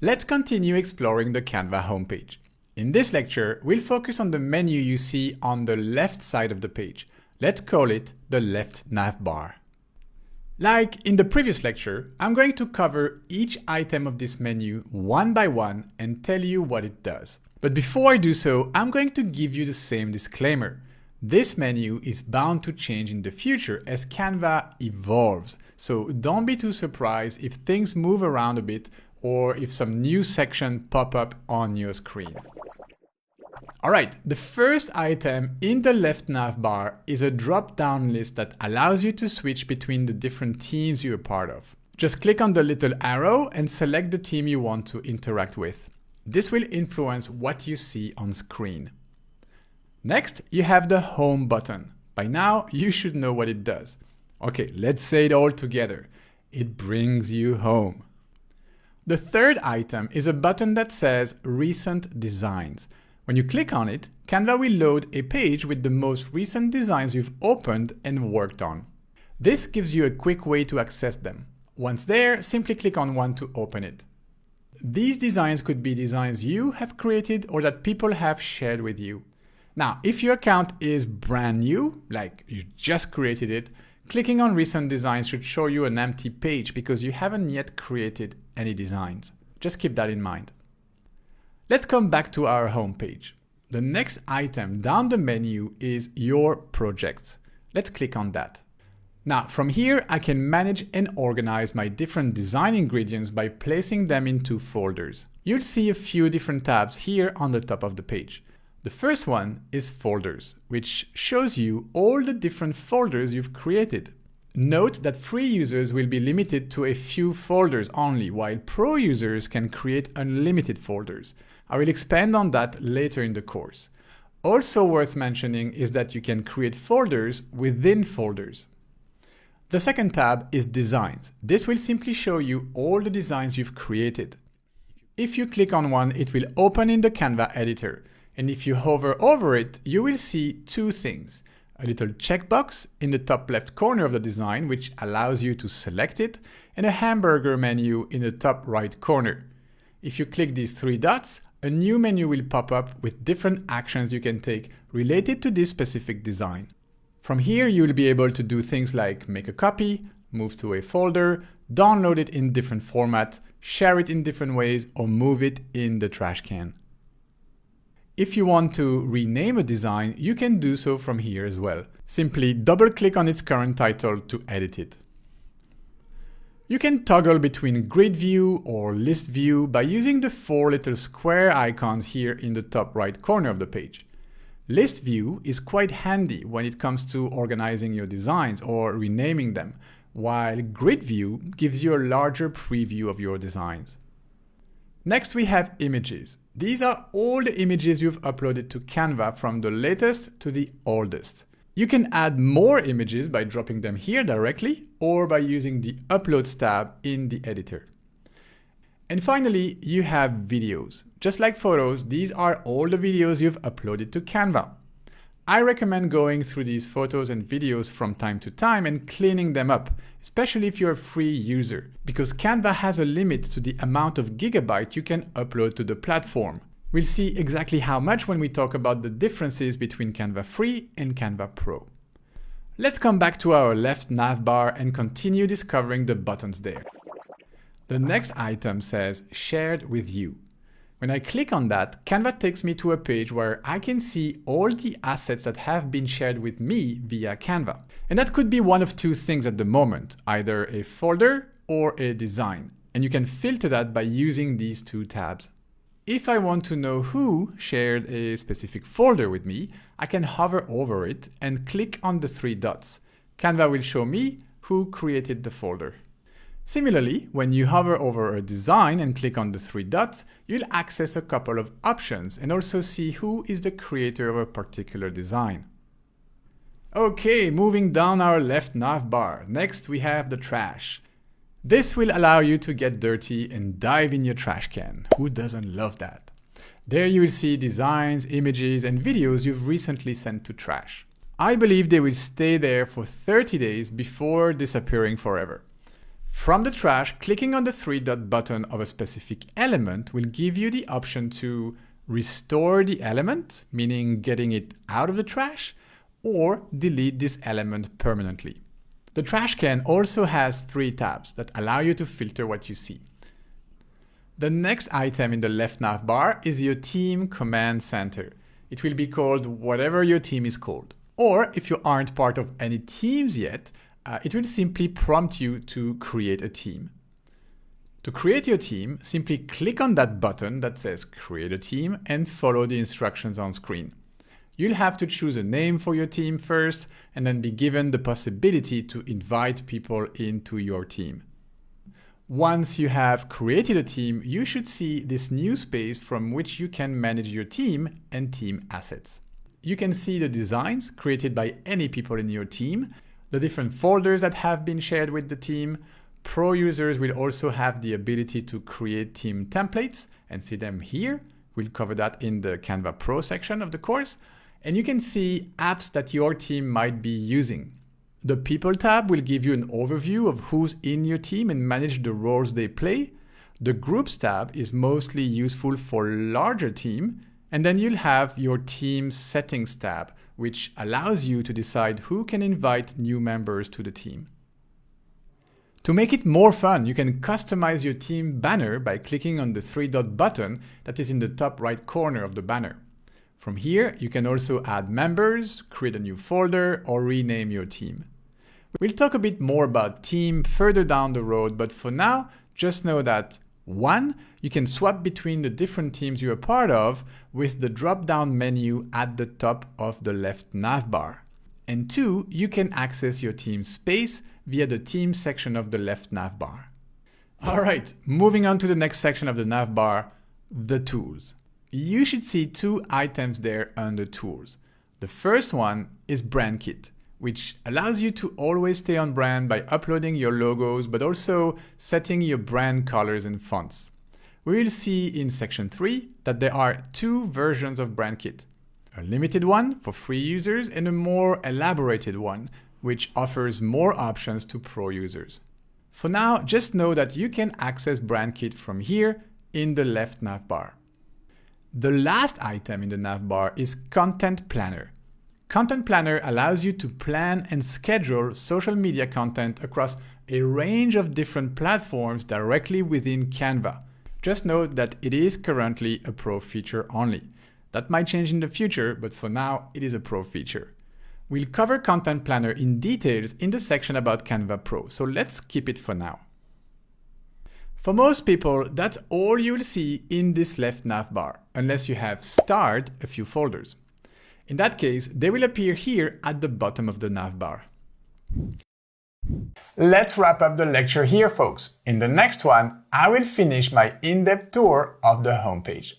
Let's continue exploring the Canva homepage. In this lecture, we'll focus on the menu you see on the left side of the page. Let's call it the left navbar. Like in the previous lecture, I'm going to cover each item of this menu one by one and tell you what it does. But before I do so, I'm going to give you the same disclaimer. This menu is bound to change in the future as Canva evolves, so don't be too surprised if things move around a bit or if some new section pop up on your screen. Alright, the first item in the left navbar is a drop-down list that allows you to switch between the different teams you're part of. Just click on the little arrow and select the team you want to interact with. This will influence what you see on screen. Next, you have the Home button. By now, you should know what it does. Okay, let's say it all together. It brings you home. The third item is a button that says Recent Designs. When you click on it, Canva will load a page with the most recent designs you've opened and worked on. This gives you a quick way to access them. Once there, simply click on one to open it. These designs could be designs you have created or that people have shared with you. Now, if your account is brand new, like you just created it, clicking on Recent Designs should show you an empty page because you haven't yet created any designs. Just keep that in mind. Let's come back to our home page. The next item down the menu is Your Projects. Let's click on that. Now, from here, I can manage and organize my different design ingredients by placing them into folders. You'll see a few different tabs here on the top of the page. The first one is Folders, which shows you all the different folders you've created. Note that free users will be limited to a few folders only, while pro users can create unlimited folders. I will expand on that later in the course. Also worth mentioning is that you can create folders within folders. The second tab is Designs. This will simply show you all the designs you've created. If you click on one, it will open in the Canva editor. And if you hover over it, you will see two things. A little checkbox in the top left corner of the design, which allows you to select it, and a hamburger menu in the top right corner. If you click these three dots, a new menu will pop up with different actions you can take related to this specific design. From here, you will be able to do things like make a copy, move to a folder, download it in different formats, share it in different ways, or move it in the trash can. If you want to rename a design, you can do so from here as well. Simply double-click on its current title to edit it. You can toggle between grid view or list view by using the four little square icons here in the top right corner of the page. List view is quite handy when it comes to organizing your designs or renaming them, while grid view gives you a larger preview of your designs. Next, we have images. These are all the images you've uploaded to Canva from the latest to the oldest. You can add more images by dropping them here directly or by using the Uploads tab in the editor. And finally, you have videos. Just like photos, these are all the videos you've uploaded to Canva. I recommend going through these photos and videos from time to time and cleaning them up, especially if you're a free user, because Canva has a limit to the amount of gigabyte you can upload to the platform. We'll see exactly how much when we talk about the differences between Canva Free and Canva Pro. Let's come back to our left navbar and continue discovering the buttons there. The next item says Shared with You. When I click on that, Canva takes me to a page where I can see all the assets that have been shared with me via Canva. And that could be one of two things at the moment, either a folder or a design. And you can filter that by using these two tabs. If I want to know who shared a specific folder with me, I can hover over it and click on the three dots. Canva will show me who created the folder. Similarly, when you hover over a design and click on the three dots, you'll access a couple of options and also see who is the creator of a particular design. Okay, moving down our left navbar. Next, we have the trash. This will allow you to get dirty and dive in your trash can. Who doesn't love that? There you will see designs, images, and videos you've recently sent to trash. I believe they will stay there for 30 days before disappearing forever. From the trash, clicking on the three-dot button of a specific element will give you the option to restore the element, meaning getting it out of the trash, or delete this element permanently. The trash can also has 3 tabs that allow you to filter what you see. The next item in the left navbar is your team command center. It will be called whatever your team is called. Or if you aren't part of any teams yet, it will simply prompt you to create a team. To create your team, simply click on that button that says Create a Team and follow the instructions on screen. You'll have to choose a name for your team first and then be given the possibility to invite people into your team. Once you have created a team, you should see this new space from which you can manage your team and team assets. You can see the designs created by any people in your team, the different folders that have been shared with the team. Pro users will also have the ability to create team templates and see them here. We'll cover that in the CANVA Pro section of the course. And you can see apps that your team might be using. The People tab will give you an overview of who's in your team and manage the roles they play. The Groups tab is mostly useful for larger team. And then you'll have your team settings tab, which allows you to decide who can invite new members to the team. To make it more fun, you can customize your team banner by clicking on the 3-dot button that is in the top right corner of the banner. From here, you can also add members, create a new folder, or rename your team. We'll talk a bit more about team further down the road, but for now, just know that 1. You can swap between the different teams you're a part of with the drop-down menu at the top of the left navbar. And 2. You can access your team space via the team section of the left navbar. All right, moving on to the next section of the navbar, the tools. You should see 2 items there under tools. The first one is Brand Kit, which allows you to always stay on brand by uploading your logos, but also setting your brand colors and fonts. We will see in section 3 that there are 2 versions of Brand Kit. A limited one for free users and a more elaborated one, which offers more options to pro users. For now, just know that you can access Brand Kit from here in the left navbar. The last item in the navbar is Content Planner. Content Planner allows you to plan and schedule social media content across a range of different platforms directly within Canva. Just note that it is currently a pro feature only. That might change in the future, but for now, it is a pro feature. We'll cover Content Planner in details in the section about CANVA Pro, so let's keep it for now. For most people, that's all you'll see in this left navbar, unless you have starred a few folders. In that case, they will appear here at the bottom of the navbar. Let's wrap up the lecture here, folks. In the next one, I will finish my in-depth tour of the homepage.